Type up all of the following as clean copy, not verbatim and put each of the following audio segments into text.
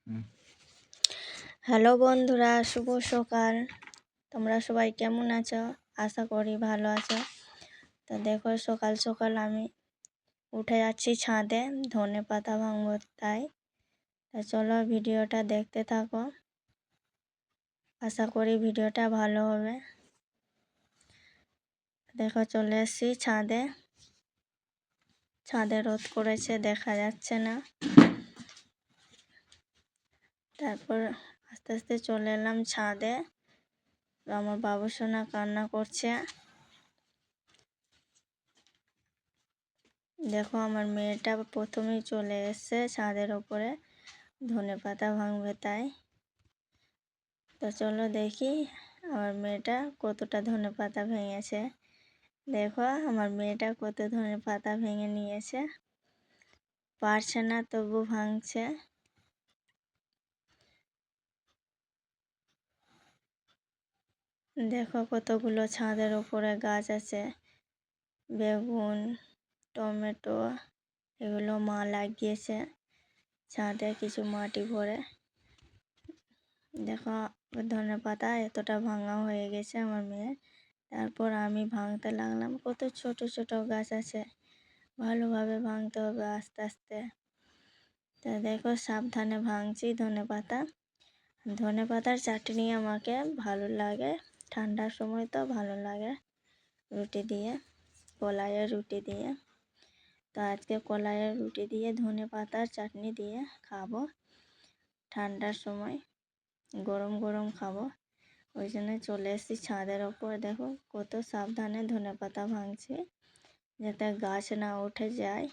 হুম। Hello বন্ধুরা, শুভ সকাল। তোমরা সবাই কেমন আছো? আশা করি ভালো আছো। তো দেখো, সকাল সকাল আমি উঠে যাচ্ছি ছাদে, ধনেপাতা ভাঙবো তাই। তো চলো ভিডিওটা দেখতে থাকো, আশা করি ভিডিওটা ভালো হবে। দেখো, চলে এসেছি ছাদে। ছাদে রোদ করেছে, দেখা যাচ্ছে না। তারপর আস্তে আস্তে চলে এলাম ছাদে। আমার বাবু সোনা কান্না করছে। দেখো, আমার মেয়েটা প্রথমেই চলে এসছে ছাদের ওপরে ধনেপাতা ভাঙবে তাই। তো চলো দেখি আমার মেয়েটা কতটা ধনেপাতা ভেঙেছে। দেখো, আমার মেয়েটা কত ধনেপাতা ভেঙে নিয়েছে। পারছে না, তবু ভাঙছে। দেখো, কতগুলো ছাদের ওপরে গাছ আছে। বেগুন, টমেটো, এগুলো মা লাগিয়েছে ছাদে কিছু মাটি ভরে। দেখো, ধনেপাতা এতটা ভাঙা হয়ে গেছে আমার মেয়ের। তারপর আমি ভাঙতে লাগলাম। কত ছোট ছোট গাছ আছে, ভালোভাবে ভাঙতে হবে আস্তে আস্তে। তো দেখো, সাবধানে ভাঙছি ধনেপাতা। ধনেপাতার চাটনি আমাকে ভালো লাগে, ঠান্ডার সময় তো ভালো লাগে রুটি দিয়ে, কলাইয়ের রুটি দিয়ে। তো আজকে কলাইয়ের রুটি দিয়ে ধনেপাতার চাটনি দিয়ে খাবো ঠান্ডার সময়, গরম গরম খাবো। ওই জন্য চলে এসেছি ছাদের ওপর। দেখো, কত সাবধানে ধনেপাতা ভাঙছি যাতে গাছ না উঠে যায়।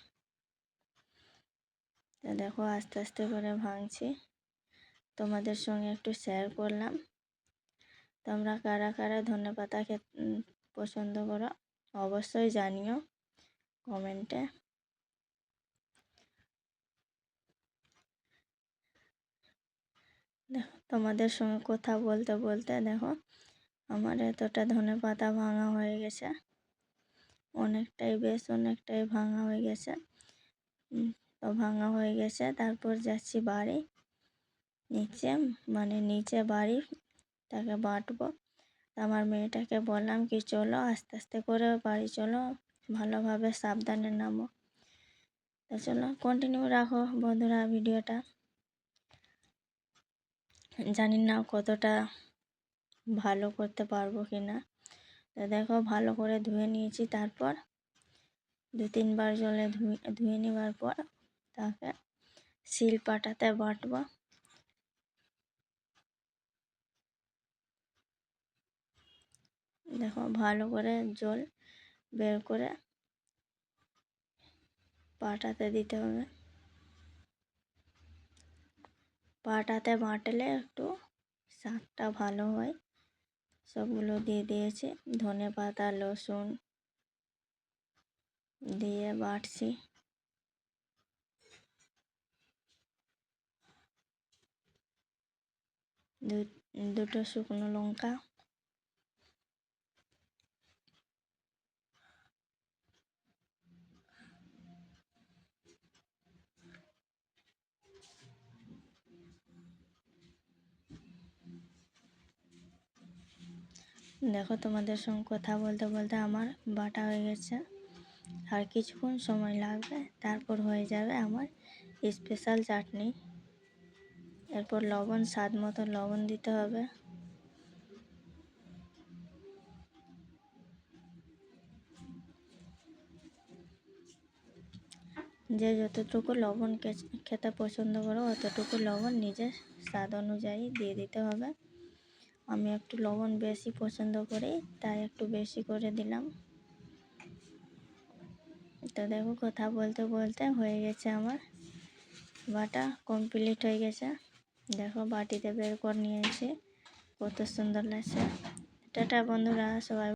তো দেখো, আস্তে আস্তে করে ভাঙছি, তোমাদের সঙ্গে একটু শেয়ার করলাম। তোমরা কারা কারা ধনেপাতা খেতে পছন্দ করো অবশ্যই জানিও কমেন্টে। দেখো, তোমাদের সঙ্গে কথা বলতে বলতে দেখো আমার এতটা ধনেপাতা ভাঙা হয়ে গেছে। অনেকটাই ভাঙা হয়ে গেছে। তো ভাঙা হয়ে গেছে, তারপর যাচ্ছি বাড়ি নিচে বাড়ি, তাকে বাটবো। আমার মেয়েটাকে বললাম কি চলো আস্তে আস্তে করে বাড়ি চলো, ভালোভাবে সাবধানে নামো। তো চলো কন্টিনিউ রাখো বন্ধুরা ভিডিওটা। জানি না কতটা ভালো করতে পারবো কি না। তো দেখো, ভালো করে ধুয়ে নিয়েছি। তারপর 2-3 বার জলে ধুয়ে নেবার পর তাকে শিলপাটাতে বাটবো। দেখো, ভালো করে জল বের করে পাটাতে দিতে হবে। পাটাতে বাটলে একটু স্বাদটা ভালো হয়। সবগুলো দিয়ে দিয়েছি, ধনেপাতা, রসুন দিয়ে বাটছি। দুটো শুকনো লঙ্কা, দেখো, তোমাদের সঙ্গে কথা বলতে বলতে আমার বাটা হয়ে গেছে। আর কিছুক্ষণ সময় লাগবে, তারপর হয়ে যাবে আমার স্পেশাল চাটনি। এরপর লবণ, স্বাদ মতো লবণ দিতে হবে। যে যতটুকু লবণ খেতে পছন্দ করো অতটুকু লবণ নিজের স্বাদ অনুযায়ী দিয়ে দিতে হবে। আমি একটু লবণ বেশি পছন্দ করি তাই একটু বেশি করে দিলাম। তো দেখো, কথা বলতে বলতে হয়ে গেছে আমার বাটা কমপ্লিট হয়ে গেছে। দেখো, বাটিতে বের করে নিয়েছি, কত সুন্দর লাগছে। টাটা বন্ধুরা, সবাই।